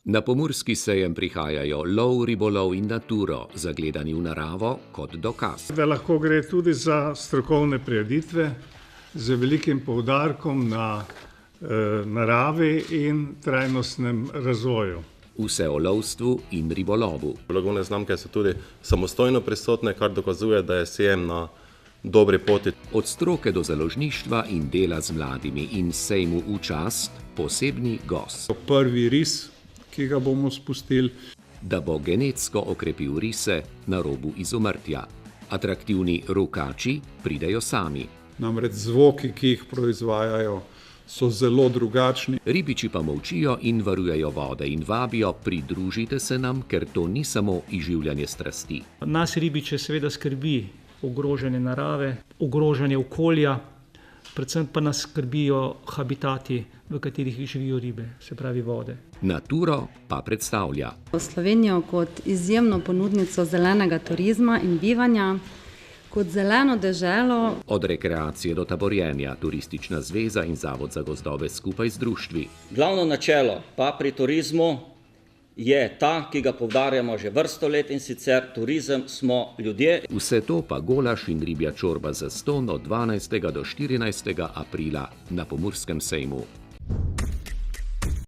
Na pomurski sejem prihajajo lov, ribolov in naturo, zagledani v naravo kot dokaz. Da lahko gre tudi za strokovne prireditve z velikim poudarkom na naravi in trajnostnem razvoju. Vse o lovstvu in ribolovu. Blagovne znamke so tudi samostojno prisotne, kar dokazuje, da je sejem na dobri poti. Od stroke do založništva in dela z mladimi in sejmu v čast posebni gost. Prvi ris, ki ga bomo spustili. Da bo genetsko okrepil rise na robu izumrtja. Atraktivni rokači pridejo sami. Namreč zvoki, ki jih proizvajajo, so zelo drugačni. Ribiči pa molčijo in varujejo vode in vabijo, pridružite se nam, ker to ni samo izživljanje strasti. Nas ribiče seveda skrbi ogrožanje narave, ogrožanje okolja, predvsem pa nas skrbijo habitati, v katerih živijo ribe, se pravi vode. Naturo pa predstavlja Slovenijo kot izjemno ponudnico zelenega turizma in bivanja, kot zeleno deželo. Od rekreacije do taborjenja, Turistična zveza in Zavod za gozdove skupaj z društvi. Glavno načelo pa pri turizmu je ta, ki ga poudarjamo že vrsto let, in sicer turizem smo ljudje. Vse to pa golaž in ribja čorba zastonj od 12. do 14. aprila na Pomurskem sejmu.